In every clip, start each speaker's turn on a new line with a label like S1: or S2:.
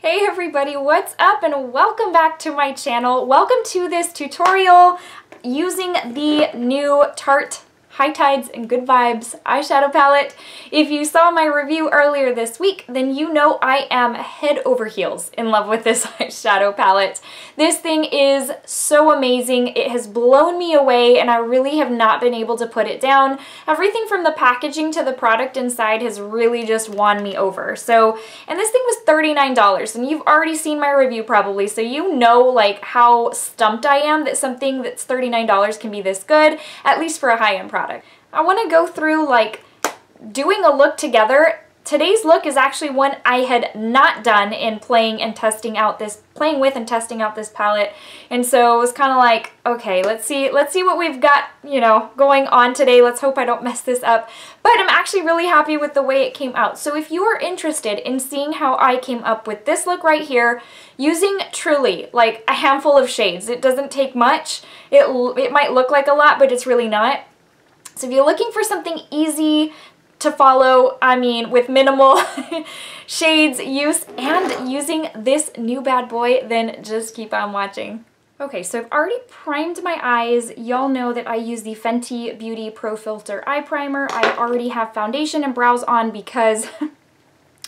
S1: Hey everybody, what's up and welcome back to my channel. Welcome to this tutorial using the new Tarte High Tides and Good Vibes eyeshadow palette. If you saw my review earlier this week, then you know I am head over heels in love with this eyeshadow palette. This thing is so amazing. It has blown me away and I really have not been able to put it down. Everything from the packaging to the product inside has really just won me over. So, and this thing was $39 and you've already seen my review probably, so you know like how stumped I am that something that's $39 can be this good, at least for a high-end product. I want to go through like doing a look together. Today's look is actually one I had not done in playing with and testing out this palette, and so it was kind of like, okay, let's see what we've got, you know, going on today. Let's hope I don't mess this up. But I'm actually really happy with the way it came out. So if you are interested in seeing how I came up with this look right here, using truly like a handful of shades, it doesn't take much. It might look like a lot, but it's really not. So if you're looking for something easy to follow, I mean with minimal shades use and using this new bad boy, then just keep on watching. Okay, so I've already primed my eyes. Y'all know that I use the Fenty Beauty Pro Filter Eye Primer. I already have foundation and brows on because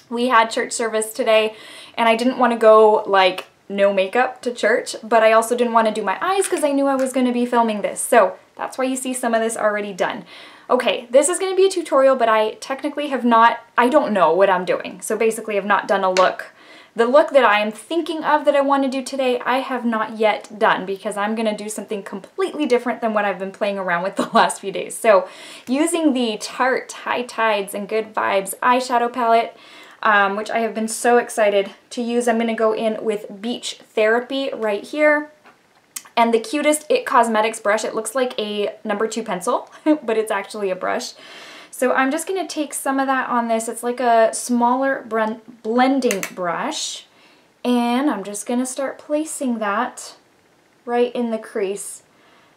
S1: we had church service today and I didn't want to go like no makeup to church, but I also didn't want to do my eyes because I knew I was going to be filming this. So that's why you see some of this already done. Okay, this is going to be a tutorial, but I technically have not, I don't know what I'm doing. So basically I've not done a look. The look that I am thinking of that I want to do today, I have not yet done because I'm going to do something completely different than what I've been playing around with the last few days. So using the Tarte High Tides and Good Vibes eyeshadow palette, which I have been so excited to use, I'm going to go in with Beach Therapy right here. And the cutest It Cosmetics brush, it looks like a number 2 pencil, but it's actually a brush. So I'm just going to take some of that on this. It's like a smaller blending brush. And I'm just going to start placing that right in the crease.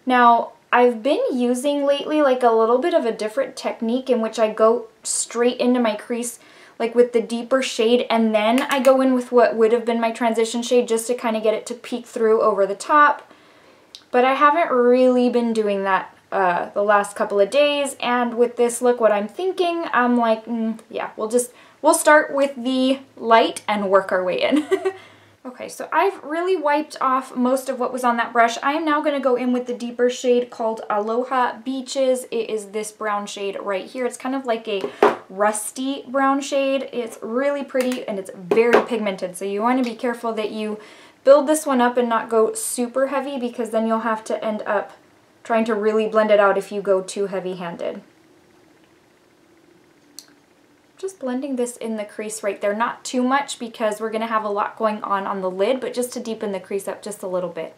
S1: Now, I've been using lately like a little bit of a different technique in which I go straight into my crease like with the deeper shade, and then I go in with what would have been my transition shade just to kind of get it to peek through over the top. But I haven't really been doing that the last couple of days, and with this look, what I'm thinking, I'm like, yeah, we'll start with the light and work our way in. Okay, so I've really wiped off most of what was on that brush. I am now going to go in with the deeper shade called Aloha Beaches. It is this brown shade right here. It's kind of like a rusty brown shade. It's really pretty and it's very pigmented, so you want to be careful that you build this one up and not go super heavy, because then you'll have to end up trying to really blend it out if you go too heavy-handed. Just blending this in the crease right there, not too much because we're going to have a lot going on the lid, but just to deepen the crease up just a little bit.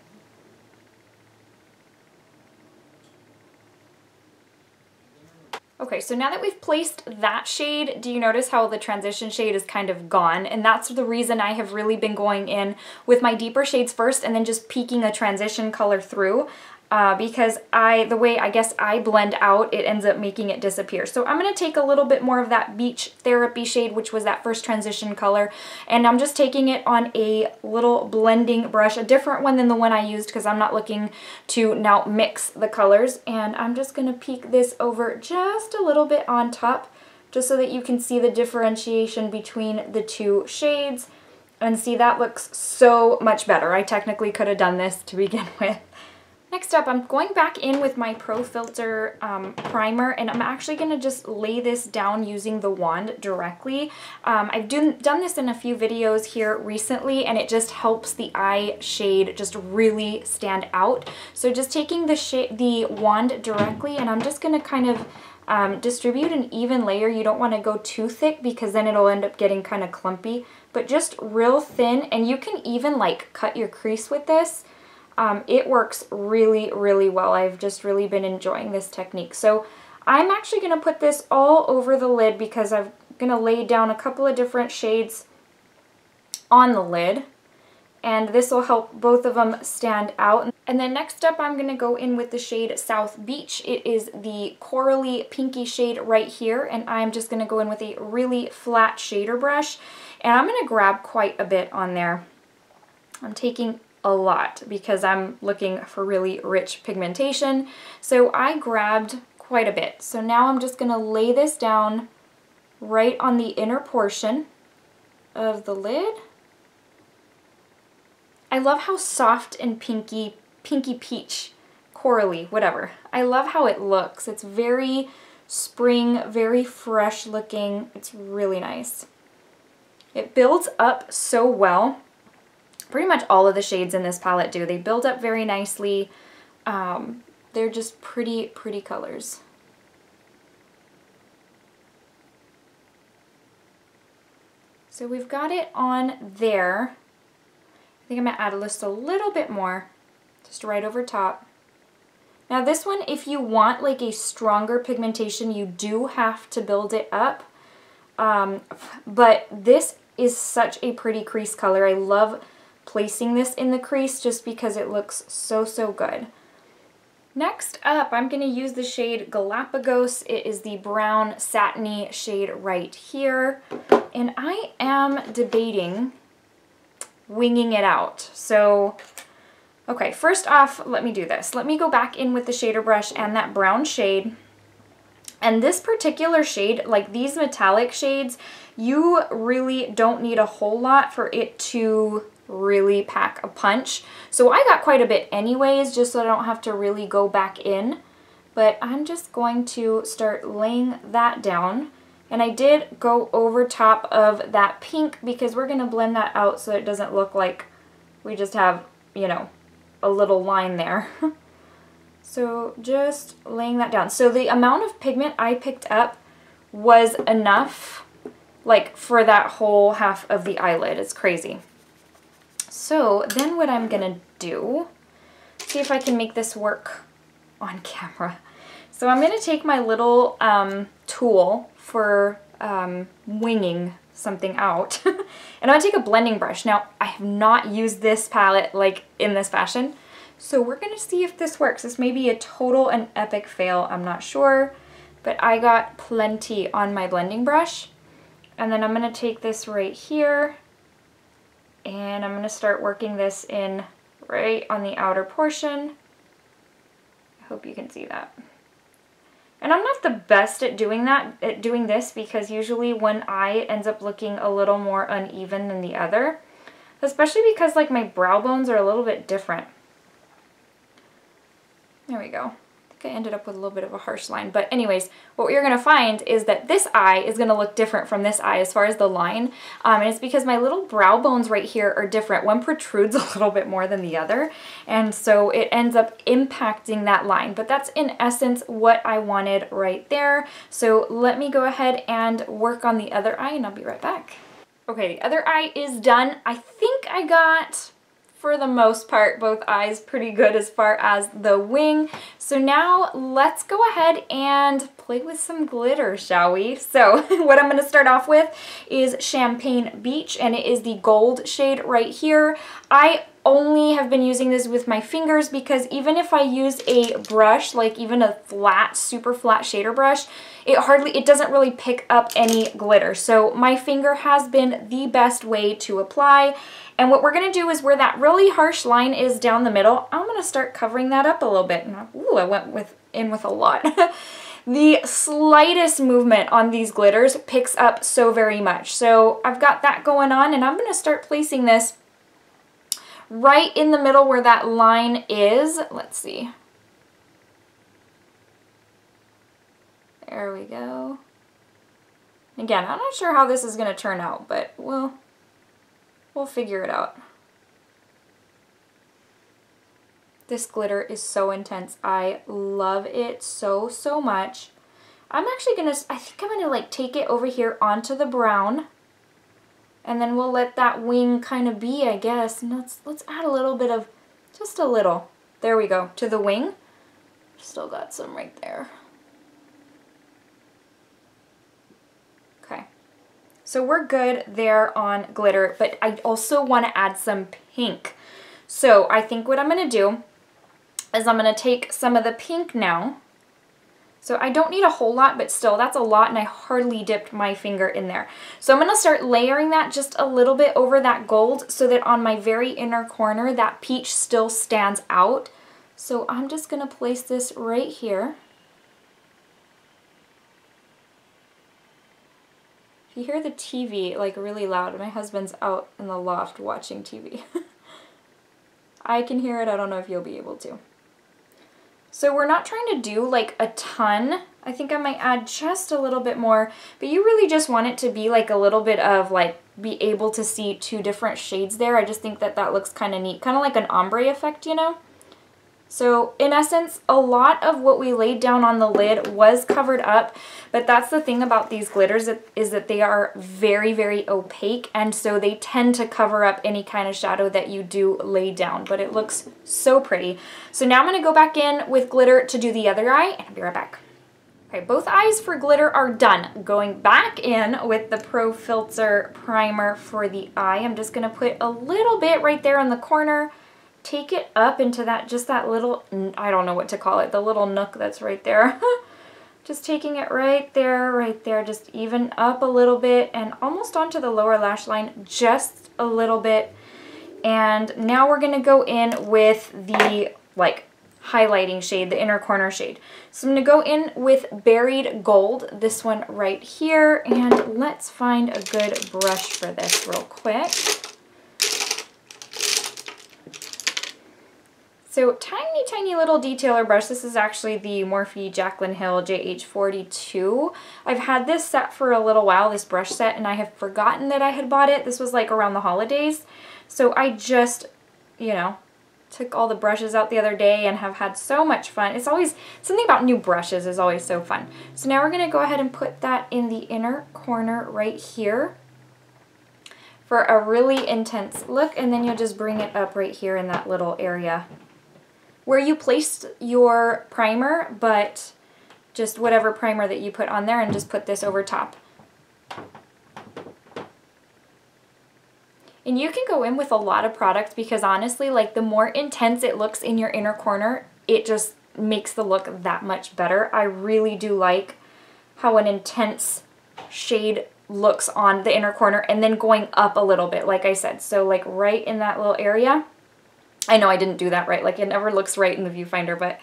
S1: Okay, so now that we've placed that shade, do you notice how the transition shade is kind of gone? And that's the reason I have really been going in with my deeper shades first and then just peeking a transition color through. Because the way I guess I blend out, it ends up making it disappear. So I'm going to take a little bit more of that Beach Therapy shade, which was that first transition color, and I'm just taking it on a little blending brush, a different one than the one I used because I'm not looking to now mix the colors, and I'm just going to peek this over just a little bit on top, just so that you can see the differentiation between the two shades. And see, that looks so much better. I technically could have done this to begin with. Next up, I'm going back in with my Pro Filter primer, and I'm actually going to just lay this down using the wand directly. I've done this in a few videos here recently, and it just helps the eye shade just really stand out. So just taking the wand directly, and I'm just going to kind of distribute an even layer. You don't want to go too thick because then it'll end up getting kind of clumpy, but just real thin, and you can even like cut your crease with this. It works really, really well. I've just really been enjoying this technique. So I'm actually going to put this all over the lid because I'm going to lay down a couple of different shades on the lid. And this will help both of them stand out. And then next up, I'm going to go in with the shade South Beach. It is the corally pinky shade right here, and I'm just going to go in with a really flat shader brush. And I'm going to grab quite a bit on there. I'm taking a lot because I'm looking for really rich pigmentation. So I grabbed quite a bit. So now I'm just going to lay this down right on the inner portion of the lid. I love how soft and pinky peach, corally, whatever. I love how it looks. It's very spring, very fresh looking. It's really nice. It builds up so well. Pretty much all of the shades in this palette do. They build up very nicely. They're just pretty colors. So we've got it on there. I think I'm going to add just a little bit more, just right over top. Now this one, if you want like a stronger pigmentation, you do have to build it up. But this is such a pretty crease color. I love placing this in the crease just because it looks so good. Next up, I'm going to use the shade Galapagos. It is the brown satiny shade right here. And I am debating winging it out. So, okay, first off, let me do this. Let me go back in with the shader brush and that brown shade. And this particular shade, like these metallic shades, you really don't need a whole lot for it to really pack a punch. So I got quite a bit anyways, just so I don't have to really go back in. But I'm just going to start laying that down. And I did go over top of that pink because we're going to blend that out so it doesn't look like we just have, you know, a little line there. So just laying that down. So the amount of pigment I picked up was enough, like, for that whole half of the eyelid. It's crazy. So then what I'm going to do, see if I can make this work on camera. So I'm going to take my little tool for winging something out. And I'm going to take a blending brush. Now, I have not used this palette like in this fashion. So we're going to see if this works. This may be a total and epic fail. I'm not sure. But I got plenty on my blending brush. And then I'm going to take this right here. And I'm going to start working this in right on the outer portion. I hope you can see that. And I'm not the best at doing this because usually one eye ends up looking a little more uneven than the other. Especially because like my brow bones are a little bit different. There we go. I think I ended up with a little bit of a harsh line. But anyways, what you're going to find is that this eye is going to look different from this eye as far as the line. And it's because my little brow bones right here are different. One protrudes a little bit more than the other. And so it ends up impacting that line. But that's in essence what I wanted right there. So let me go ahead and work on the other eye and I'll be right back. Okay, the other eye is done. I think I got, for the most part, both eyes pretty good as far as the wing. So now let's go ahead and play with some glitter, shall we? So what I'm going to start off with is Champagne Beach, and it is the gold shade right here. I only have been using this with my fingers because even if I use a brush, like even a flat, super flat shader brush, it doesn't really pick up any glitter. So my finger has been the best way to apply. And what we're going to do is where that really harsh line is down the middle, I'm going to start covering that up a little bit. Ooh, I went in with a lot. The slightest movement on these glitters picks up so very much. So I've got that going on, and I'm going to start placing this right in the middle where that line is. Let's see. There we go. Again, I'm not sure how this is going to turn out, but we'll figure it out. This glitter is so intense. I love it so much. I'm actually going to, I think I'm going to like take it over here onto the brown. And then we'll let that wing kind of be, I guess. And let's add a little bit of, just a little. There we go, to the wing. Still got some right there. Okay. So we're good there on glitter, but I also want to add some pink. So I think what I'm going to do is I'm going to take some of the pink now. So I don't need a whole lot, but still, that's a lot, and I hardly dipped my finger in there. So I'm going to start layering that just a little bit over that gold so that on my very inner corner, that peach still stands out. So I'm just going to place this right here. If you hear the TV like really loud, my husband's out in the loft watching TV. I can hear it, I don't know if you'll be able to. So we're not trying to do like a ton. I think I might add just a little bit more, but you really just want it to be like a little bit of like, be able to see two different shades there. I just think that that looks kind of neat, kind of like an ombre effect, you know? So in essence, a lot of what we laid down on the lid was covered up, but that's the thing about these glitters is that they are very, very opaque, and so they tend to cover up any kind of shadow that you do lay down, but it looks so pretty. So now I'm going to go back in with glitter to do the other eye, and I'll be right back. Okay, both eyes for glitter are done. Going back in with the Pro Filter primer for the eye, I'm just going to put a little bit right there in the corner. Take it up into that, just that little, I don't know what to call it, the little nook that's right there. Just taking it right there, just even up a little bit and almost onto the lower lash line, just a little bit. And now we're gonna go in with the like highlighting shade, the inner corner shade. So I'm gonna go in with Buried Gold, this one right here, and let's find a good brush for this real quick. So tiny, tiny little detailer brush. This is actually the Morphe Jaclyn Hill JH42. I've had this set for a little while, this brush set, and I have forgotten that I had bought it. This was like around the holidays. So I just, you know, took all the brushes out the other day and have had so much fun. It's always, something about new brushes is always so fun. So now we're gonna go ahead and put that in the inner corner right here for a really intense look, and then you'll just bring it up right here in that little area where you placed your primer, but just whatever primer that you put on there, and just put this over top. And you can go in with a lot of product because honestly, like the more intense it looks in your inner corner, it just makes the look that much better. I really do like how an intense shade looks on the inner corner and then going up a little bit, like I said. So like right in that little area. I know I didn't do that right, like it never looks right in the viewfinder, but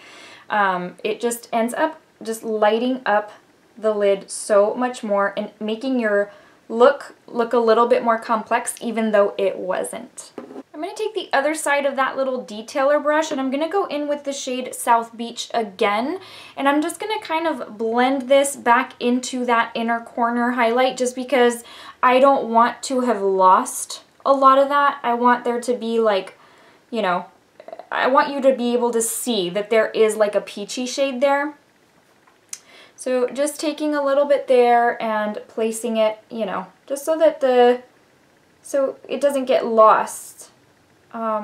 S1: it just ends up just lighting up the lid so much more and making your look a little bit more complex even though it wasn't. I'm going to take the other side of that little detailer brush and I'm going to go in with the shade South Beach again, and I'm just going to kind of blend this back into that inner corner highlight just because I don't want to have lost a lot of that. I want there to be like, you know, I want you to be able to see that there is like a peachy shade there. So just taking a little bit there and placing it, you know, just so that so it doesn't get lost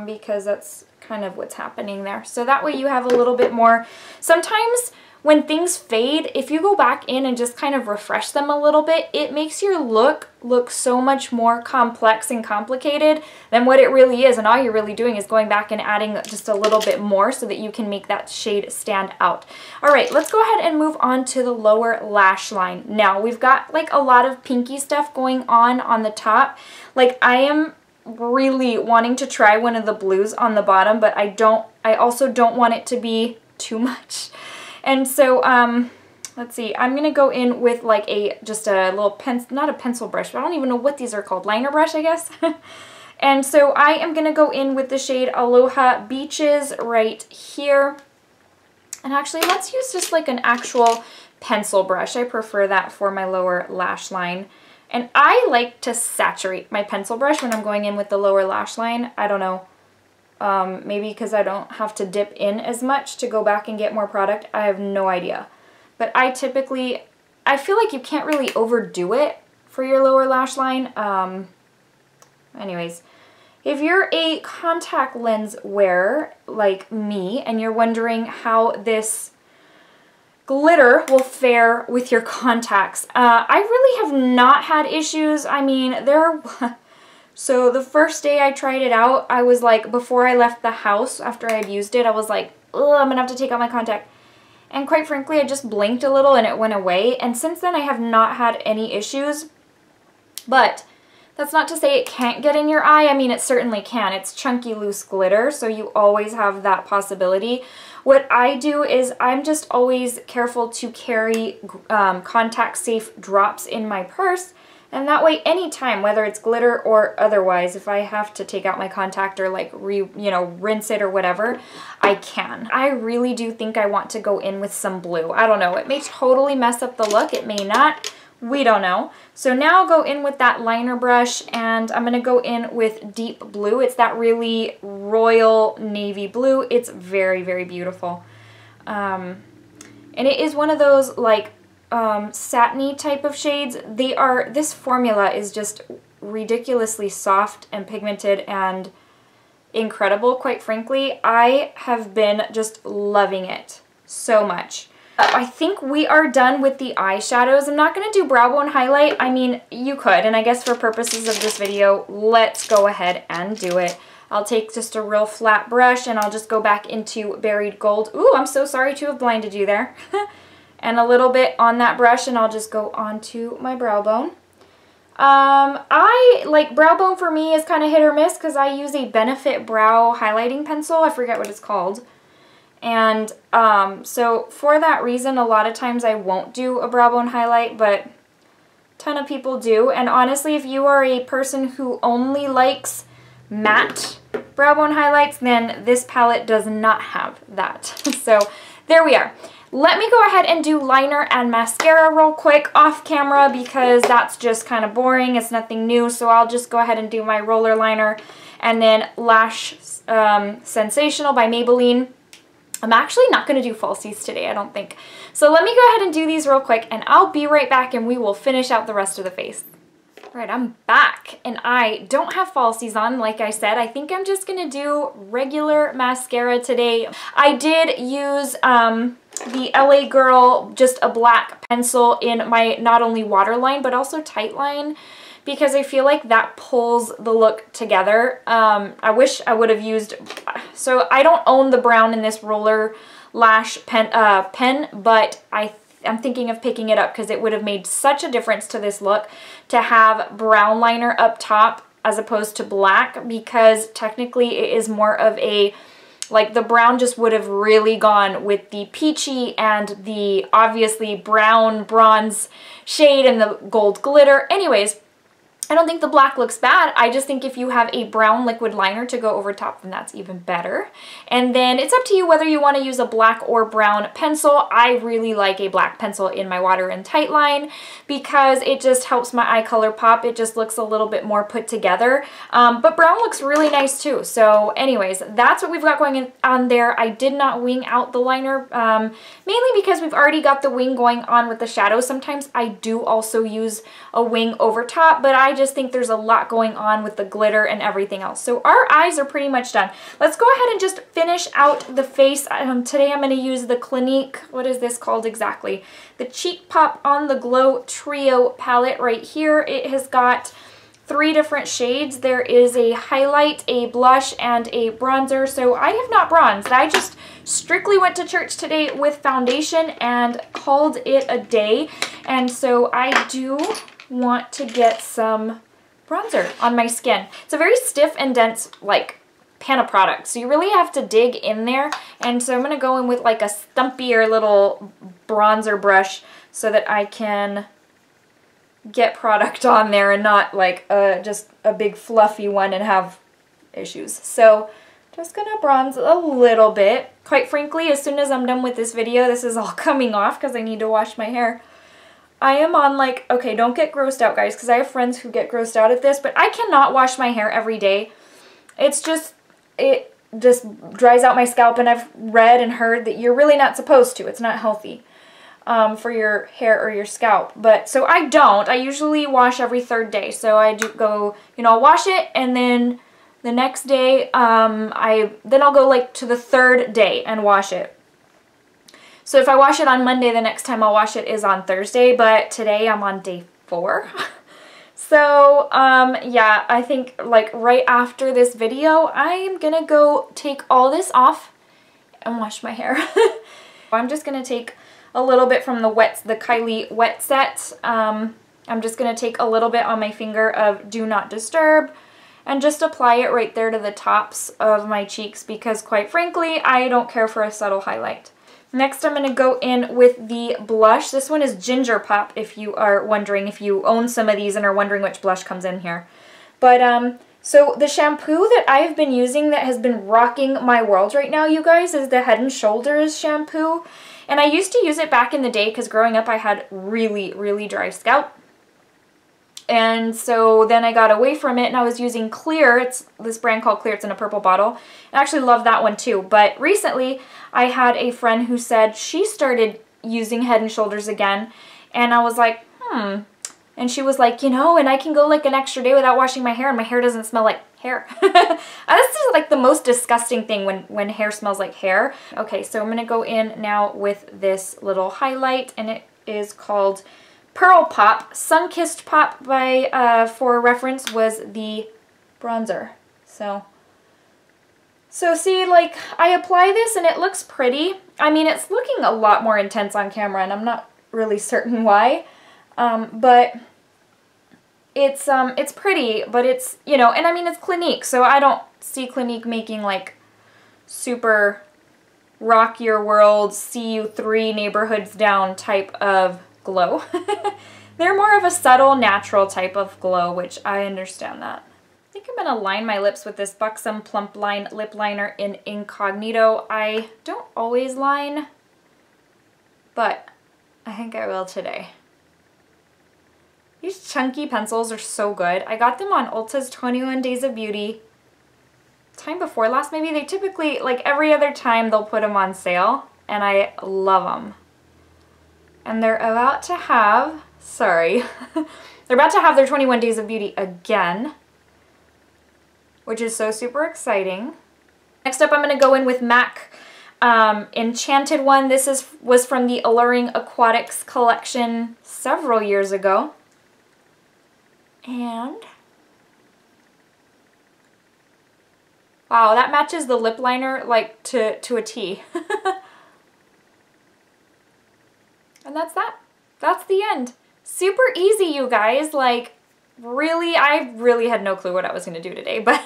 S1: because that's kind of what's happening there. So that way you have a little bit more. Sometimes when things fade, if you go back in and just kind of refresh them a little bit, it makes your look so much more complex and complicated than what it really is. And all you're really doing is going back and adding just a little bit more so that you can make that shade stand out. All right, let's go ahead and move on to the lower lash line. Now we've got like a lot of pinky stuff going on the top. Like I am really wanting to try one of the blues on the bottom, but I also don't want it to be too much. And so, let's see, I'm going to go in with like just a little not a pencil brush, but I don't even know what these are called, liner brush, I guess. And so I am going to go in with the shade Aloha Beaches right here. And actually, let's use just like an actual pencil brush. I prefer that for my lower lash line. And I like to saturate my pencil brush when I'm going in with the lower lash line. I don't know. Maybe because I don't have to dip in as much to go back and get more product. I have no idea. But I feel like you can't really overdo it for your lower lash line. Anyways, if you're a contact lens wearer like me and you're wondering how this glitter will fare with your contacts, I really have not had issues. I mean, so the first day I tried it out, I was like, before I left the house, after I had used it, I was like, ugh, I'm gonna have to take out my contact. and quite frankly I just blinked a little and it went away, and since then I have not had any issues. But that's not to say it can't get in your eye. I mean, it certainly can. It's chunky loose glitter, so you always have that possibility. What I do is I'm just always careful to carry contact safe drops in my purse. And that way, anytime, whether it's glitter or otherwise, if I have to take out my contact or like rinse it or whatever, I can. I really do think I want to go in with some blue. I don't know. It may totally mess up the look. It may not. We don't know. So now I'll go in with that liner brush, and I'm going to go in with deep blue. It's that really royal navy blue. It's very, very beautiful. And it is one of those like satiny type of shades. This formula is just ridiculously soft and pigmented and incredible, quite frankly. I have been just loving it so much. I think we are done with the eyeshadows. I'm not going to do brow bone highlight. I mean, you could, and I guess for purposes of this video, let's go ahead and do it. I'll take just a real flat brush and I'll just go back into Buried Gold. Ooh, I'm so sorry to have blinded you there. And a little bit on that brush, and I'll just go onto my brow bone. Brow bone for me is kind of hit or miss because I use a Benefit brow highlighting pencil. I forget what it's called. And so for that reason, a lot of times I won't do a brow bone highlight, but a ton of people do. And honestly, if you are a person who only likes matte brow bone highlights, then this palette does not have that. So there we are. Let me go ahead and do liner and mascara real quick off camera because that's just kind of boring. It's nothing new, so I'll just go ahead and do my roller liner and then Lash Sensational by Maybelline. I'm actually not going to do falsies today, I don't think. So let me go ahead and do these real quick, and I'll be right back and we will finish out the rest of the face. Alright, I'm back, and I don't have falsies on, like I said. I think I'm just going to do regular mascara today. I did use the LA Girl, just a black pencil in my not only waterline, but also tightline, because I feel like that pulls the look together. I wish I would have used, so I don't own the brown in this roller lash pen, but I'm thinking of picking it up because it would have made such a difference to this look to have brown liner up top as opposed to black, because technically it is more of a, like the brown just would have really gone with the peachy and the obviously brown bronze shade and the gold glitter. Anyways, I don't think the black looks bad. I just think if you have a brown liquid liner to go over top, then that's even better. And then it's up to you whether you want to use a black or brown pencil. I really like a black pencil in my water and tight line because it just helps my eye color pop. It just looks a little bit more put together. But brown looks really nice too. So anyways, that's what we've got going on there. I did not wing out the liner, mainly because we've already got the wing going on with the shadow. Sometimes I do also use a wing over top, but I just think there's a lot going on with the glitter and everything else. So our eyes are pretty much done. Let's go ahead and just finish out the face. Today I'm going to use the Clinique, what is this called exactly? The Cheek Pop on the Glow Trio palette right here. It has got 3 different shades. There is a highlight, a blush, and a bronzer. So I have not bronzed. I just strictly went to church today with foundation and called it a day. And so I do want to get some bronzer on my skin. It's a very stiff and dense like pan of product, so you really have to dig in there, and so I'm going to go in with like a stumpier little bronzer brush so that I can get product on there and not like just a big fluffy one and have issues. So just gonna bronze a little bit. Quite frankly, as soon as I'm done with this video, this is all coming off because I need to wash my hair. I am on like, okay, don't get grossed out, guys, because I have friends who get grossed out at this, but I cannot wash my hair every day. It's just, it just dries out my scalp, and I've read and heard that you're really not supposed to. It's not healthy for your hair or your scalp. But, so I don't. I usually wash every 3rd day. So I do go, you know, I'll wash it, and then the next day, then I'll go like to the 3rd day and wash it. So if I wash it on Monday, the next time I'll wash it is on Thursday, but today I'm on day 4. So, yeah, I think like right after this video, I'm gonna go take all this off and wash my hair. I'm just going to take a little bit from the Kylie Wet Set. I'm just going to take a little bit on my finger of Do Not Disturb and just apply it right there to the tops of my cheeks because quite frankly, I don't care for a subtle highlight. Next, I'm going to go in with the blush. This one is Ginger Pop, if you are wondering, if you own some of these and are wondering which blush comes in here. But, so the shampoo that I've been using that has been rocking my world right now, you guys, is the Head & Shoulders shampoo. And I used to use it back in the day because growing up I had really, really dry scalp. And so then I got away from it and I was using Clear. It's this brand called Clear. It's in a purple bottle. I actually love that one too. But recently I had a friend who said she started using Head & Shoulders again. And I was like, And she was like, you know, and I can go like an extra day without washing my hair and my hair doesn't smell like hair. This is like the most disgusting thing when hair smells like hair. Okay, so I'm going to go in now with this little highlight and it is called Pearl Pop. Sun-Kissed Pop by, for reference, was the bronzer. So see, like, I apply this and it looks pretty. I mean, it's looking a lot more intense on camera and I'm not really certain why. But it's pretty, but it's, you know, and I mean, it's Clinique, so I don't see Clinique making, like, super rock your world, see you 3 neighborhoods down type of glow. They're more of a subtle, natural type of glow, which I understand that. I think I'm going to line my lips with this Buxom Plump Line Lip Liner in Incognito. I don't always line, but I think I will today. These chunky pencils are so good. I got them on Ulta's 21 Days of Beauty. Time before last, maybe. They typically, like every other time, they'll put them on sale, and I love them. And they're about to have, sorry, they're about to have their 21 Days of Beauty again, which is so super exciting. Next up, I'm going to go in with MAC Enchanted One. This was from the Alluring Aquatics collection several years ago. And wow, that matches the lip liner like to a T. And that's that. That's the end. Super easy, you guys. Like, really, I really had no clue what I was going to do today, but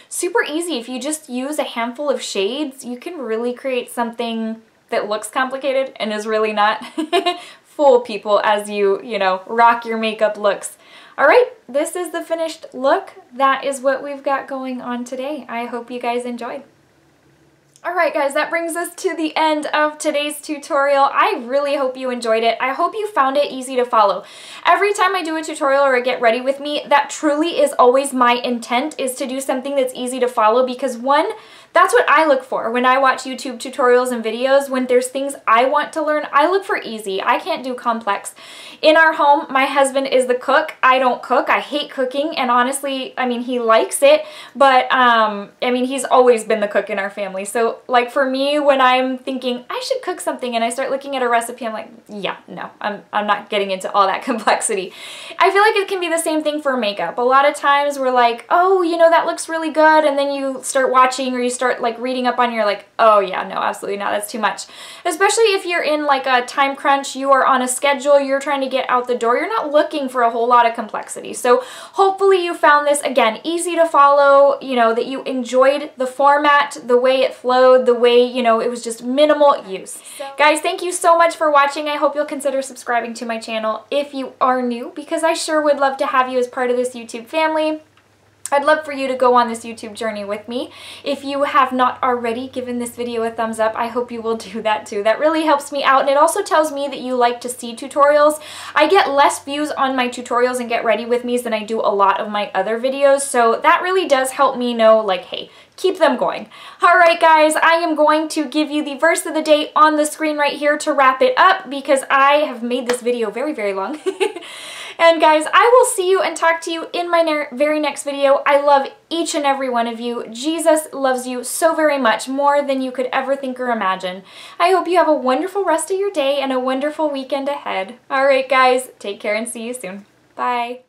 S1: super easy. If you just use a handful of shades, you can really create something that looks complicated and is really not. Fool people as you know, rock your makeup looks. All right, this is the finished look. That is what we've got going on today. I hope you guys enjoyed. Alright guys, that brings us to the end of today's tutorial. I really hope you enjoyed it. I hope you found it easy to follow. Every time I do a tutorial or a get ready with me, that truly is always my intent, is to do something that's easy to follow because one, that's what I look for when I watch YouTube tutorials and videos. When there's things I want to learn, I look for easy. I can't do complex. In our home, my husband is the cook. I don't cook. I hate cooking, and honestly, I mean, he likes it, but I mean, he's always been the cook in our family. So like for me, when I'm thinking I should cook something and I start looking at a recipe, I'm like, yeah, no, I'm not getting into all that complexity. I feel like it can be the same thing for makeup. A lot of times we're like, oh, you know, that looks really good, and then you start watching or you start like reading up on, you're like, oh yeah, no, absolutely not, that's too much. Especially if you're in like a time crunch, you are on a schedule, you're trying to get out the door, you're not looking for a whole lot of complexity. So hopefully you found this, again, easy to follow, you know, that you enjoyed the format, the way it flowed, the way, you know, it was just minimal use. Guys, thank you so much for watching. I hope you'll consider subscribing to my channel if you are new, because I sure would love to have you as part of this YouTube family. I'd love for you to go on this YouTube journey with me. If you have not already given this video a thumbs up, I hope you will do that too. That really helps me out, and it also tells me that you like to see tutorials. I get less views on my tutorials and get ready with me's than I do a lot of my other videos, so that really does help me know, like, hey, keep them going. Alright guys, I am going to give you the verse of the day on the screen right here to wrap it up, because I have made this video very, very long. And guys, I will see you and talk to you in my very next video. I love each and every one of you. Jesus loves you so very much, more than you could ever think or imagine. I hope you have a wonderful rest of your day and a wonderful weekend ahead. Alright guys, take care and see you soon. Bye.